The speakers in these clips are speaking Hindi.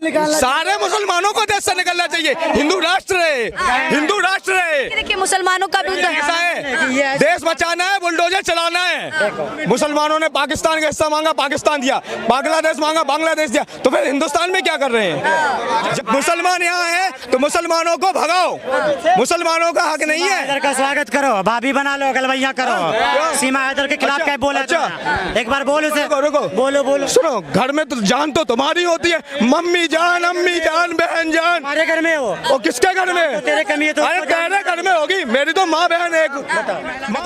सारे मुसलमानों को देश से निकलना चाहिए। हिंदू राष्ट्र है, हिंदू राष्ट्र है। देखिए मुसलमानों का भी ऐसा है, देश बचाना है, बुलडोजर चलाना है। मुसलमानों ने पाकिस्तान का हिस्सा मांगा, पाकिस्तान दिया, बांग्लादेश मांगा, बांग्लादेश दिया, तो फिर हिंदुस्तान में क्या कर रहे हैं? जब मुसलमान यहाँ है तो मुसलमानों को भगाओ, मुसलमानों का हक नहीं है। हैदर का स्वागत करो, भाभी बना लो, गलवैया करो। सीमा हैदर के खिलाफ क्या बोला? अच्छा, एक बार बोलो उसे। रुको, बोलो। सुनो, घर में तो जान तो तुम्हारी होती है, मम्मी जान, अम्मी जान, बहन जान। हमारे घर में हो? वो किसके घर में? तेरे कमी है तो अरे तेरे घर में होगी, मेरी तो माँ बहन है।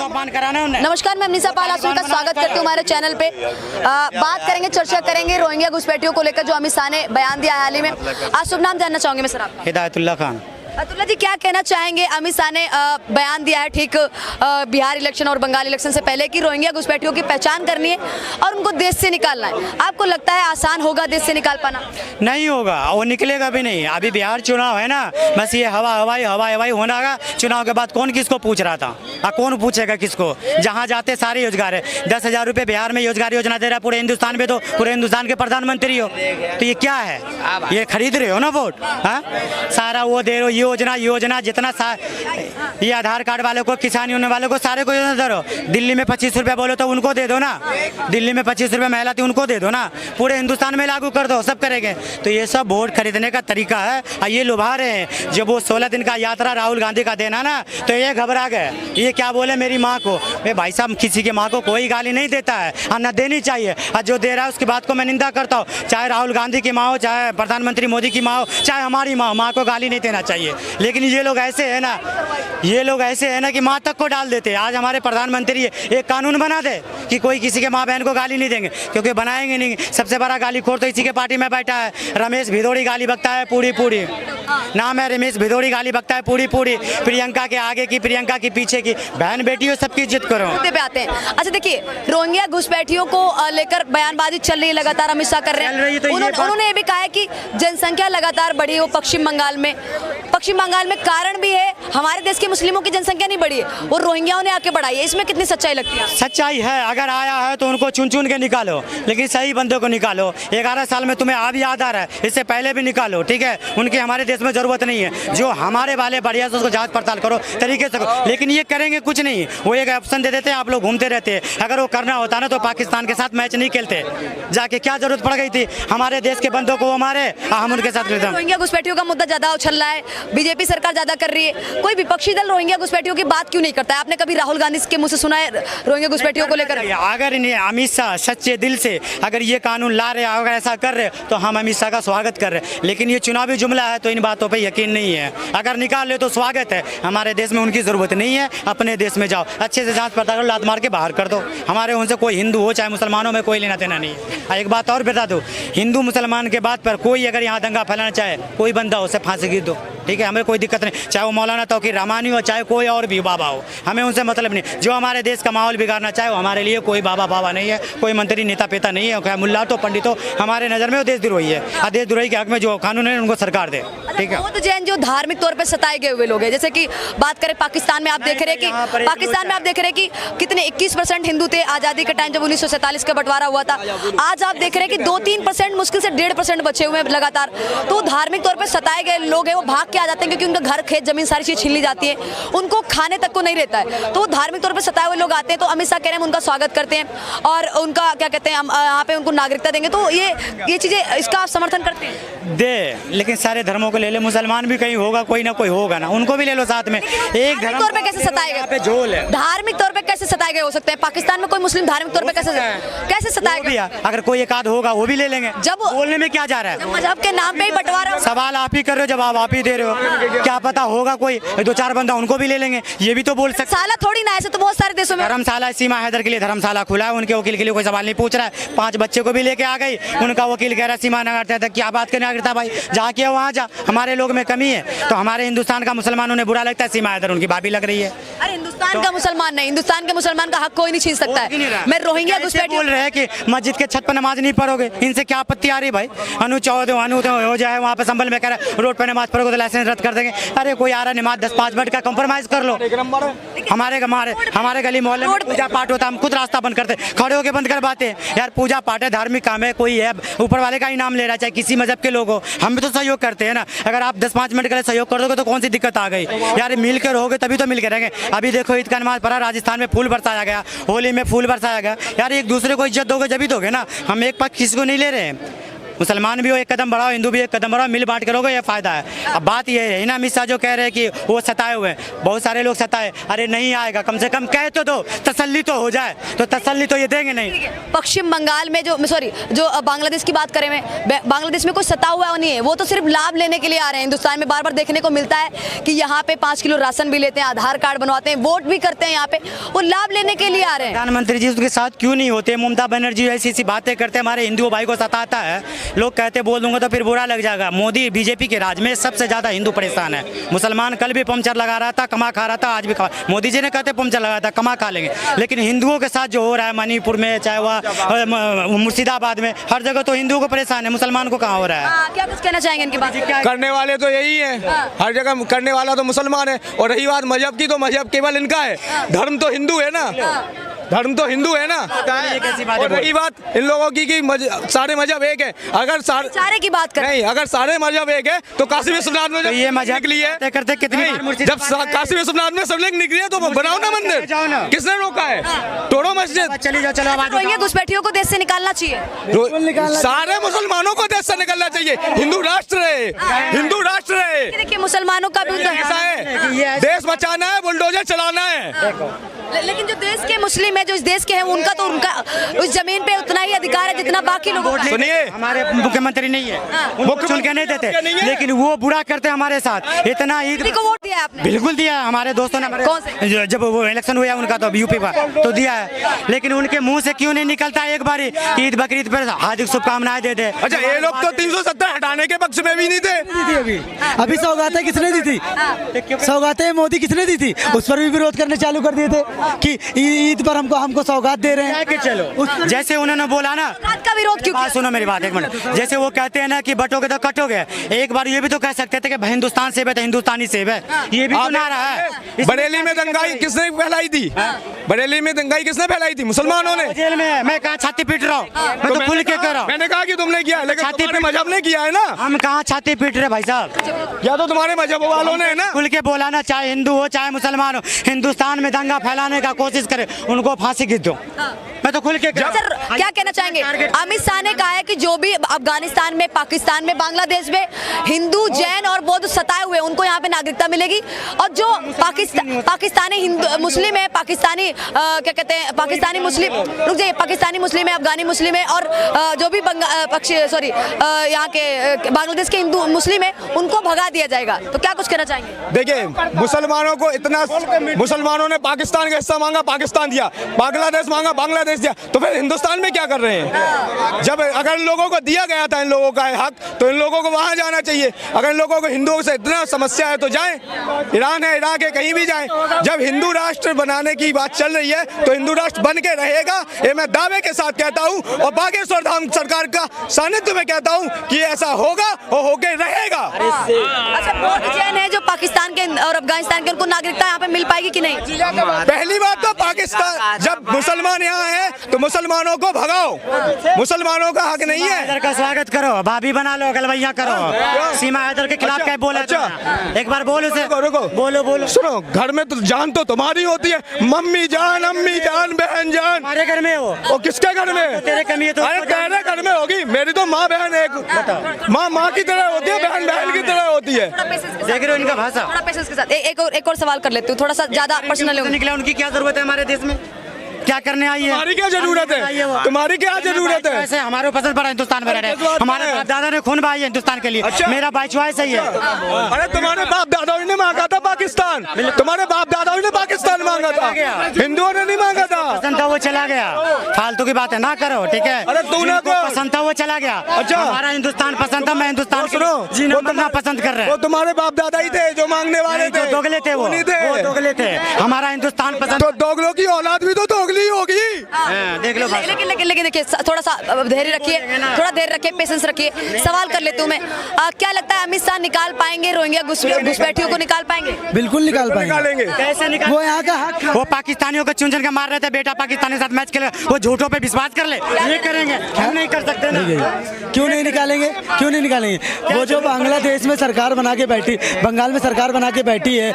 पान कराना उन्हें। नमस्कार, मैं अमनीसा पाल आप का स्वागत करती हूँ हमारे चैनल पे। बात करेंगे, चर्चा करेंगे रोहिंग्या घुसपैठियों को लेकर जो अमित शाह ने बयान दिया है हाल ही में। आज शुभ नाम जानना चाहूंगे मैं सर आप। हिदायतुल्लाह खान। अतुल्ला जी, क्या कहना चाहेंगे? अमित शाह ने बयान दिया है ठीक बिहार इलेक्शन और बंगाल इलेक्शन से पहले कि रोहिंग्या घुसपैठियों की पहचान करनी है और उनको देश से निकालना है। आपको लगता है आसान होगा देश से निकाल पाना? नहीं होगा, वो निकलेगा भी नहीं। अभी बिहार चुनाव है ना, बस ये हवा हवाई होना होगा। चुनाव के बाद कौन किसको पूछ रहा था? कौन पूछेगा किसको? जहाँ जाते सारे रोजगार है। 10,000 रुपये बिहार में रोजगार योजना दे रहा है, पूरे हिंदुस्तान में, तो पूरे हिंदुस्तान के प्रधानमंत्री हो, तो ये क्या है? ये खरीद रहे हो ना वोट? सारा वो दे रहे हो, योजना जितना ये आधार कार्ड वाले को, किसान यूनियन वाले को, सारे को योजना दे दो। दिल्ली में 25 रुपये बोलो तो उनको दे दो ना। दिल्ली में 25 रुपये महिला थी, उनको दे दो ना। पूरे हिंदुस्तान में लागू कर दो, सब करेंगे। तो ये सब वोट खरीदने का तरीका है और ये लुभा रहे हैं। जब वो 16 दिन का यात्रा राहुल गांधी का देना ना, तो ये घबरा गए। ये क्या बोले मेरी माँ को? भाई साहब, किसी की माँ को कोई गाली नहीं देता है और न देनी चाहिए, और जो दे रहा है उसकी बात को मैं निंदा करता हूँ। चाहे राहुल गांधी की माँ हो, चाहे प्रधानमंत्री मोदी की माँ हो, चाहे हमारी माँ को गाली नहीं देना चाहिए। लेकिन ये लोग ऐसे है ना, कि माँ तक को डाल देते हैं। आज हमारे प्रधानमंत्री एक कानून बना दे कि कोई किसी के माँ बहन को गाली नहीं देंगे, क्योंकि बनाएंगे नहीं। सबसे बड़ा गाली खोर तो इसी के पार्टी में बैठा है, रमेश भिदोड़ी। गाली बकता है पूरी नाम है रमेश भिदोड़ी। गाली बकता है पूरी। प्रियंका के आगे की, प्रियंका की पीछे की, बहन बेटी हो, सबकी इज्जत करो। मुद्दे पे आते हैं। अच्छा देखिए, रोहिंग्या घुसपैठियों को लेकर बयानबाजी चल रही है, लगातार अमित शाह कर रहे हैं। उन्होंने ये भी कहा है कि जनसंख्या लगातार बढ़ी है वो पश्चिम बंगाल में कारण भी है, हमारे देश के मुस्लिमों की जनसंख्या नहीं बढ़ी है, वो रोहिंग्याओं ने आके बढ़ाई है। इसमें कितनी सच्चाई लगती है? सच्चाई है, अगर आया है तो उनको चुन के निकालो, लेकिन सही बंदे को निकालो। 11 साल में तुम्हें अब याद आ रहा है, इससे पहले भी निकालो, ठीक है? उनकी हमारे देश में जरूरत नहीं है। जो हमारे वाले बढ़िया से उसको जांच पड़ताल करो, तरीके से करो। लेकिन ये करेंगे कुछ नहीं, वो एक ऑप्शन दे देते हैं, आप लोग घूमते रहते हैं। अगर वो करना होता ना तो पाकिस्तान के साथ मैच नहीं खेलते, जाके क्या जरूरत पड़ गई थी? हमारे देश के बंदों को वो मारे, हम उनके साथ। रोहिंग्या घुसपैठियों का मुद्दा ज्यादा उछल रहा है, बीजेपी सरकार ज्यादा कर रही है, कोई विपक्षी दल रोहिंग्या घुसपैठियों की बात क्यों नहीं करता है? आपने कभी राहुल गांधी के मुंह से सुना है रोहिंग्या घुसपैठियों को लेकर? अगर अमित शाह सच्चे दिल से अगर ये कानून ला रहे, अगर ऐसा कर रहे, तो हम अमित शाह का स्वागत कर रहे। लेकिन ये चुनावी जुमला है, तो इन बातों पे यकीन नहीं है। अगर निकाल ले तो स्वागत है, हमारे देश में उनकी जरूरत नहीं है। अपने देश में जाओ, अच्छे से जांच पड़ताल करो, लात मार के बाहर कर दो। हमारे उनसे कोई हिंदू हो चाहे मुसलमानों में कोई लेना देना नहीं है। एक बात और बता दो, हिंदू मुसलमान के बात पर कोई अगर यहाँ दंगा फैलाना चाहे, कोई बंदा उसे फांसी गिर दो, ठीक है? हमें कोई दिक्कत नहीं, चाहे वो मौलाना तौकीर रहमानी हो, चाहे कोई और भी बाबा हो, हमें उनसे मतलब नहीं। जो हमारे देश का माहौल बिगाड़ना चाहे, वो हमारे लिए कोई बाबा नहीं है, कोई मंत्री नेता पेता नहीं है, मुल्ला तो पंडित हो, हमारे नज़र में वो देशद्रोही है। और देशद्रोही के हक में जो कानून है उनको सरकार दे, ठीक है? बौद्ध जैन जो धार्मिक तौर पर सताए गए हुए लोग हैं, जैसे कि बात करें पाकिस्तान में, आप देख रहे हैं कि कितने 21% हिंदू थे आज़ादी के टाइम जब 1947 का बंटवारा हुआ था। आज आप देख रहे हैं कि 2-3%, मुश्किल से 1.5% बचे हुए हैं लगातार। तो धार्मिक तौर पर सताए गए लोग हैं, वो भाग के आ जाते हैं, क्योंकि उनका घर, खेत, जमीन, सारी चीज छीन ली जाती है, उनको खाने तक को नहीं रहता है। तो धार्मिक तौर पर सताए हुए लोग आते हैं, तो अमित शाह कह रहे हैं उनका स्वागत करते हैं और उनका क्या कहते हैं, हम यहाँ पे उनको नागरिकता देंगे। तो ये चीजें, इसका आप समर्थन करते हैं? दे, लेकिन सारे धर्मों को ले ले। मुसलमान भी कहीं होगा, कोई ना कोई होगा ना, उनको भी ले लो साथ में। एक धर्म तौर पे कैसे सताए गए? झोल है। धार्मिक तौर पे कैसे सताए गए हो सकते हैं? पाकिस्तान में कोई मुस्लिम धार्मिक तौर पे कैसे सताए गए? अगर कोई एक आध होगा वो भी ले लेंगे। जब बोलने में क्या जा रहा है? मजहब के नाम पे ही बंटवारा। सवाल आप ही कर रहे हो, जवाब आप ही दे रहे हो। क्या पता होगा कोई 2-4 बंदा, उनको भी ले लेंगे, ये भी तो बोल सकते। साला थोड़ी ना, ऐसे तो बहुत सारे देशों में धर्मशाला, सीमा हैदर के लिए धर्मशाला खुला है, उनके वकील के लिए कोई सवाल नहीं पूछ रहा है। 5 बच्चे को भी लेके आ गई, उनका वकील कह रहा है सीमा नागरिकता था। क्या बात करने नागरिकता भाई, जहाँ किया वहाँ जा। हमारे लोग में कमी है तो हमारे हिंदुस्तान का मुसलमानों ने बुरा लगता है, सीमा हैदर उनकी भाभी लग रही है। अरे हिंदुस्तान का मुसलमान नहीं, हिंदुस्तान के मुसलमान का हक कोई नहीं छीन सकता है। मैं रोहिंग्या घुसपैठियों बोल रहे हैं कि मस्जिद के छत पर नमाज नहीं पढ़ोगे, इनसे क्या आपत्ति आ रही भाई? अनु 14 हो जाए वहाँ पे संभल में कह रहा है रोड पर नमाज पढ़ोगे तो लाइसेंस लाइसेंस रद्द कर देंगे। अरे कोई आ रहा नमाज 10-5 मिनट का कॉम्प्रोमाइज कर लो। हमारे गली मोहल्ले में पूजा पाठ होता है, हम खुद रास्ता बंद करते, खड़े होकर बंद करवाते। यार पूजा पाठ है, धार्मिक काम है, कोई है ऊपर वाले का ही नाम ले रहा है, चाहे किसी मजहब के लोग हो, हम भी तो सहयोग करते हैं ना। अगर आप 10-5 मिनट के लिए सहयोग कर दोगे तो कौन सी दिक्कत आ गई यार? मिल के रहोगे तभी तो मिल के रहेंगे। अभी देखो ईद का नमाज पढ़ा, राजस्थान में फूल बरसाया गया, होली में फूल बरसाया गया। यार एक दूसरे को इज्जत दोगे जब ही दोगे ना। हम एक पक्ष किसी को नहीं ले रहे हैं। मुसलमान भी हो एक कदम बढ़ाओ, हिंदू भी एक कदम बढ़ाओ, मिल बांट करोगे ये फायदा है। अब बात ये है ना, अमित शाह जो कह रहे हैं कि वो सताए हुए हैं, बहुत सारे लोग सताए। अरे नहीं आएगा, कम से कम कह तो दो, तसल्ली तो हो जाए। तो तसल्ली तो ये देंगे नहीं। पश्चिम बंगाल में जो बांग्लादेश की बात करें, बांग्लादेश में कोई सता हुआ नहीं है, वो तो सिर्फ लाभ लेने के लिए आ रहे हैं। हिंदुस्तान में बार बार देखने को मिलता है कि यहाँ पे 5 किलो राशन भी लेते हैं, आधार कार्ड बनवाते हैं, वोट भी करते हैं, यहाँ पे वो लाभ लेने के लिए आ रहे हैं। प्रधानमंत्री जी उसके साथ क्यों नहीं होते? ममता बनर्जी ऐसी ऐसी बातें करते, हमारे हिंदू भाई को सताता है। लोग कहते बोल दूंगा तो फिर बुरा लग जाएगा। मोदी बीजेपी के राज में सबसे ज्यादा हिंदू परेशान है। मुसलमान कल भी पंचर लगा रहा था, कमा खा रहा था, आज भी मोदी जी ने कहते पंचर लगाया था, कमा खा लेंगे। लेकिन हिंदुओं के साथ जो हो रहा है मणिपुर में, चाहे वह मुर्शिदाबाद में, हर जगह तो हिंदुओं को परेशान है, मुसलमान को कहाँ हो रहा है? क्या कुछ कहना चाहेंगे इनकी बात? करने वाले तो यही है, हर जगह करने वाला तो मुसलमान है। और रही बात मजहब की, तो मजहब केवल इनका है, धर्म तो हिंदू है ना, धर्म तो हिंदू है ना। और रही बात इन लोगों की कि सारे मजहब एक है। अगर सारे की बात करें, नहीं, अगर सारे मजहब एक है तो काशी विश्वनाथ में ये मजहब निकली है करते कितनी, जब काशी विश्वनाथ में सब लोग निकली है तो बनाओ ना मंदिर, किसने रोका है? तोड़ो मस्जिद, चली जाओ। चलो रोहिंग्या घुसपैठियों को देश से निकालना चाहिए, सारे मुसलमानों को देश से निकलना चाहिए। हिंदू राष्ट्र है, हिंदू राष्ट्र है। देखिए मुसलमानों का भी ऐसा है, देश बचाना है, बुलडोजर चलाना है। लेकिन जो देश के मुस्लिम है, जो इस देश के हैं, उनका तो उस जमीन पे उतना ही अधिकार है जितना बाकी लोगों का। सुनिए, हमारे मुख्यमंत्री नहीं है, वो चुन के नहीं देते, लेकिन वो बुरा करते हमारे साथ। इतना ईद को वोट दिया आपने? बिल्कुल दिया है, हमारे दोस्तों ने। कौन से? जब वो इलेक्शन हुआ उनका तो यूपी का तो दिया है, लेकिन उनके मुंह से क्यों नहीं निकलता एक बारी ईद बकरीद पर हार्दिक शुभकामनाएं दे दे? अच्छा, ये लोग तो 370 हटाने के पक्ष में भी नहीं थे। अभी सौगातें किसने दी थी? सौगातें मोदी किसने दी थी? उस पर भी विरोध करने चालू कर दिए थे कि ईद पर हमको सौगात दे रहे हैं। चलो जैसे उन्होंने बोला ना, बात का विरोध क्यों किया? सुनो मेरी बात एक मिनट। जैसे वो कहते हैं ना कि बटोगे तो कटोगे, एक बार ये भी तो कह सकते थे कि हिंदुस्तान सेब है तो हिंदुस्तानी सेब है। ये भी तो नारा है। बरेली में दंगाई किसने फैलाई थी? बरेली में दंगाई किसने फैलाई थी? मुसलमानों ने। जेल में मैं कहाँ छाती पीट रहा हूँ? मैं तो खुल के कर रहा हूँ। मैंने कहा कि तुमने किया, लेकिन तुम्हारे मजहब ने किया है ना। हम कहाँ छाती पीट रहे भाई साहब? या तो तुम्हारे मजहब वालों ने है ना। खुल के बोला ना, चाहे हिंदू हो चाहे मुसलमान हो, हिंदुस्तान में दंगा फैलाने का कोशिश करे उनको फांसी खींच दो। मैं तो खुल के सर क्या कहना चाहेंगे? अमित शाह ने कहा है कि जो भी अफगानिस्तान में, पाकिस्तान में, बांग्लादेश में हिंदू, जैन और बौद्ध सताए हुए, उनको यहाँ पे नागरिकता मिलेगी। और जो पाकिस्तानी हिंदू मुस्लिम है, पाकिस्तानी क्या कहते हैं, पाकिस्तानी मुस्लिम, रुक जाइए, पाकिस्तानी मुस्लिम है, अफगानी मुस्लिम है, और जो भी यहाँ के बांग्लादेश के हिंदू मुस्लिम है, उनको भगा दिया जाएगा। तो क्या कुछ कहना चाहेंगे? देखिए, मुसलमानों को इतना, मुसलमानों ने पाकिस्तान का हिस्सा मांगा, पाकिस्तान दिया, बांग्लादेश मांगा, बांग्लादेश दिया, तो फिर हिंदुस्तान में क्या कर रहे हैं? जब अगर लोगों को दिया गया था इन लोगों का हक, तो इन लोगों को वहां जाना चाहिए। अगर इन लोगों को हिंदुओं से इतना समस्या है तो जाएं, ईरान है, इराक है, कहीं भी जाएं। जब हिंदू राष्ट्र बनाने की बात चल रही है तो हिंदू राष्ट्र बन के रहेगा, ये मैं दावे के साथ कहता हूँ। और बागेश्वर धाम सरकार का सानिध्य में कहता हूँ कि ऐसा होगा और होके रहेगा। अच्छा, बौद्ध जैन है जो पाकिस्तान के और अफगानिस्तान के, उनको नागरिकता यहाँ पे मिल पाएगी कि नहीं? पहली बात तो पाकिस्तान, जब मुसलमान यहाँ है तो मुसलमानों को भगाओ, मुसलमानों का हक नहीं है। हैदर का स्वागत करो, भाभी बना लो, गलवैया करो। सीमा हैदर के खिलाफ क्या बोला? अच्छा, एक बार बोलो उसे। रुको, बोलो। सुनो, घर में तो जान तो तुम्हारी होती है, मम्मी जान, अम्मी जान, बहन जान। हमारे घर में हो? वो किसके घर में? तेरे कमी है तो अरे तेरे घर में होगी, मेरी तो माँ बहन एक, माँ की तरह होती है, बहन बहन की तरह होती है। देख रहे हो इनका भाषा? थोड़ा पेशेंस के साथ एक और सवाल कर लेती हूँ, थोड़ा सा ज्यादा पर्सनल निकला। उनकी क्या जरूरत है हमारे देश में? क्या करने आई है? तुम्हारी क्या जरूरत है? तुम्हारी क्या जरूरत है? ऐसे हमारे पसंद पड़ा हिंदुस्तान में रहे, हमारे बाप दादा ने खून बहाया हिंदुस्तान के लिए। अच्छा? मेरा बाई चॉइस है। अरे तुम्हारे बाप दादाओं ने मांगा था पाकिस्तान, तुम्हारे बाप दादाओं ने पाकिस्तान मांगा था, हिंदुओं ने नहीं मांगा था। पसंद था वो चला गया, फालतू की बात है ना करो, ठीक है? अरे तूने पसंद था वो चला गया। अच्छा, हमारा हिंदुस्तान पसंद था, मैं हिंदुस्तान जीना मरना पसंद कर रहे हैं। वो तुम्हारे बाप दादा ही थे जो मांगने वाले थे, दोगले थे, वो दोगले थे। हमारा हिंदुस्तान पसंद, तो दोगलों की औलाद भी तो दोगली गोली होगी। देख लो भाषण। लेकिन देखिए थोड़ा सा धैर्य रखिए, थोड़ा धैर्य रखिए, पेशेंस रखिए। सवाल कर लेती हूँ मैं, क्या लगता है अमित शाह निकाल पाएंगे रोहिंग्या घुसपैठियों को? निकाल पाएंगे? बिल्कुल निकाल पाएंगे। कैसे निकाल? वो यहाँ का हक है। वो पाकिस्तानियों को चुन चुन के मार रहे थे, बेटा पाकिस्तान के साथ मैच खेले, वो झूठों पे विश्वास कर ले, ये करेंगे, हम नहीं कर सकते ना। क्यों नहीं निकालेंगे? क्यों नहीं निकालेंगे? वो जो बांग्लादेश में सरकार बना के बैठी, बंगाल में सरकार बना के बैठी है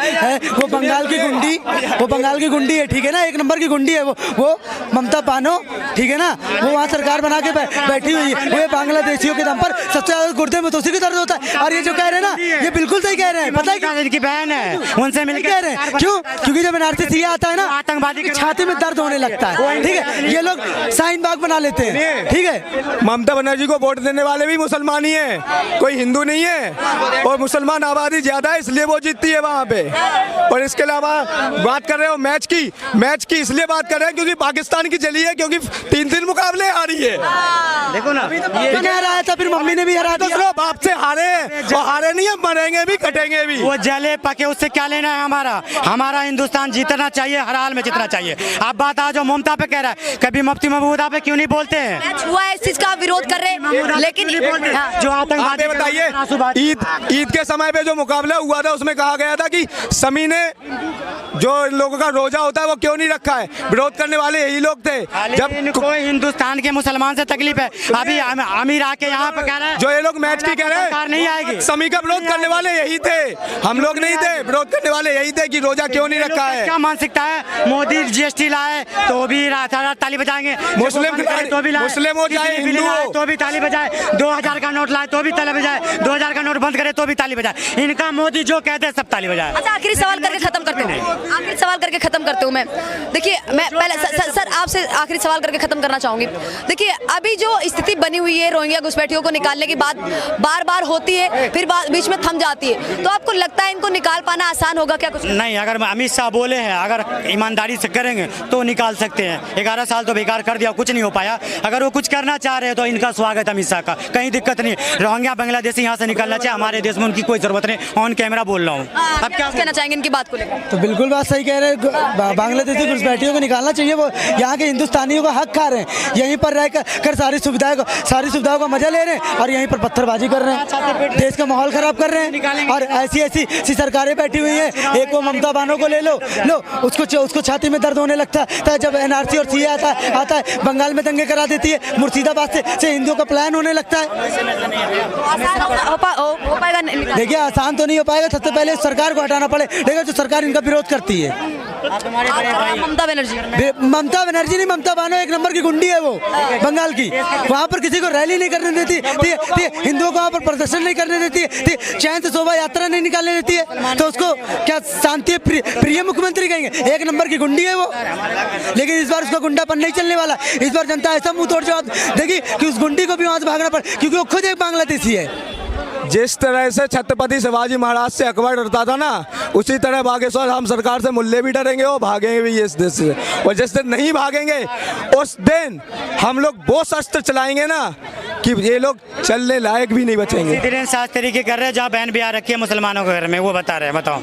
वो बंगाल की गुंडी, वो बंगाल की गुंडी है, ठीक है ना, एक नंबर की गुंडी है वो ममता बानो, ठीक है ना, वो वहाँ सरकार बना के बैठी हुई है। वो बांग्लादेशियों के दम पर सबसे ज्यादा गुर्दे में तो उसी की दर्द होता है। और ये जो कह रहे हैं ना, ये बिल्कुल सही कह रहे हैं। पता है क्यों? इनकी बहन है, उनसे मिल कह रहे हैं क्यों? क्योंकि जब एनआरसी सीए आता है ना, आतंकवादी की छाती में दर्द होने लगता है, ठीक है। ये लोग शाहीन बाग बना लेते हैं, ठीक है। ममता बनर्जी को वोट देने वाले भी मुसलमान ही हैं, कोई हिंदू नहीं है, और मुसलमान आबादी ज्यादा है इसलिए वो जीतती है वहाँ पे। और इसके अलावा बात कर रहे हो मैच की इसलिए बात कर रहे हैं क्योंकि पाकिस्तान की जली है, क्योंकि 3 मुकाबले हारी है। देखो ना, मैंने हराया था, फिर मम्मी ने भी हरा दिया। दूसरों बाप से हारे हैं, और हारे नहीं हम मरेंगे भी कटेंगे भी। वो जले पके उससे क्या लेना है हमारा हिंदुस्तान जीतना चाहिए, हर हाल में जीतना चाहिए। अब बात आज जो ममता पे कह रहा है, कभी मुफ्ती महमूदा पे क्यों नहीं बोलते हैं? मैच हुआ है, इस चीज का आप विरोध कर रहे हैं, लेकिन जो आतंकवादी, बताइए ईद के समय पे जो मुकाबला हुआ था उसमें कहा गया था कि समी ने जो लोगों का रोजा होता है वो क्यों नहीं रखा है, विरोध करने वाले यही लोग थे। जब कोई हिंदुस्तान के मुसलमान से तकलीफ है, अभी अमीर आके यहाँ पे कह रहे हैं जो ये लोग मैच की कह रहे सरकार नहीं आएगी, हैं, समी का विरोध करने वाले यही थे, हम लोग नहीं थे। विरोध करने वाले यही थे कि रोजा क्यों नहीं रखा है। क्या मानसिकता है? मोदी जीएसटी लाए तो भी ताली बजाएंगे, मुस्लिम तो भी लाए, मुस्लिम हो चाहे हिंदू हो तो भी ताली बजाए, 2000 का नोट लाए तो भी ताली बजाए, 2000 का नोट बंद करे तो भी ताली बजाए। इनका मोदी जो कहते हैं सब ताली बजाए। अच्छा, आखिरी सवाल करके खत्म करते हूँ मैं। देखिए मैं पहले सर आपसे आखिरी सवाल करके खत्म करना चाहूंगी। देखिए अभी जो स्थिति बनी हुई है रोहिंग्या घुसपैठियों को निकालने की बात बार होती है, फिर बीच में थम जाती है, तो आपको लगता है इनको निकाल पाना आसान होगा क्या? कुछ नहीं, अगर अमित शाह बोले हैं, अगर ईमानदारी से करेंगे तो निकाल सकते हैं। 11 साल तो बेकार कर दिया, कुछ नहीं हो पाया। अगर वो कुछ करना चाह रहे हैं तो इनका स्वागत अमित शाह का, कहीं दिक्कत नहीं। रोहिंग्या बांग्लादेशी यहाँ से निकलना चाहिए, हमारे देश में उनकी कोई जरूरत नहीं। ऑन कैमरा बोल रहा हूँ। अब क्या कहना चाहेंगे इनकी बात को लेकर? तो बिल्कुल बात सही कह रहे हैं, बांग्लादेशी घुसपैठियों को निकालना चाहिए। वो यहाँ के हिंदुस्तानियों का हक खा रहे हैं, यहीं पर रहकर सारी सुविधाओं का मजा ले रहे हैं, और यहीं पर पत्थरबाजी कर रहे हैं, देश का माहौल खराब कर रहे हैं। और ऐसी सरकारें बैठी हुई हैं, एक वो ममता बानो को ले लो, उसको छाती में दर्द होने लगता है जब एनआरसी और सीए आता है, बंगाल में दंगे करा देती है, मुर्शिदाबाद से हिंदुओं का प्लान होने लगता है। हो पाएगा? देखिए आसान तो नहीं हो पाएगा, सबसे पहले सरकार को हटाना पड़ेगा जो सरकार इनका विरोध करती है। ममता बनर्जी नहीं, ममता बानो एक नंबर की गुंडी है वो बंगाल की। वहाँ पर किसी को रैली नहीं करने देती, हिंदुओं को वहाँ पर प्रदर्शन नहीं करने देती, चैन से शोभा यात्रा नहीं निकालने देती है, तो उसको क्या शांति प्रिय मुख्यमंत्री कहेंगे? एक नंबर की गुंडी है वो। लेकिन इस बार उसका गुंडापन नहीं चलने वाला। इस बार जनता ऐसा मुंह तोड़ जवाब देगी कि उस गुंडी को भी वहाँ से भागना पड़े, क्योंकि वो खुद एक बांग्लादेशी है। जिस तरह से छत्रपति शिवाजी महाराज से अकबर डरता था ना, उसी तरह बागेश्वर हम सरकार से मुल्ले भी डरेंगे और भागेंगे भी इस देश से। और जिस दिन नहीं भागेंगे उस दिन हम लोग वो शस्त्र चलाएंगे ना कि ये लोग चलने लायक भी नहीं बचेंगे। सात तरीके कर रहे हैं, जहाँ बहन ब्याह रखी है मुसलमानों के घर में, वो बता रहे हैं, बताओ।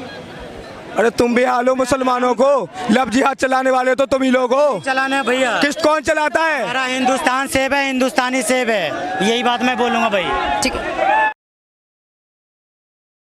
अरे तुम भी हालो मुसलमानों को, लब जिहाद चलाने वाले तो तुम ही लोग हो। चलाना भैया, कौन चलाता है? हमारा हिंदुस्तान सेब है, हिंदुस्तानी सेब है, यही बात मैं बोलूँगा भाई। ठीक है।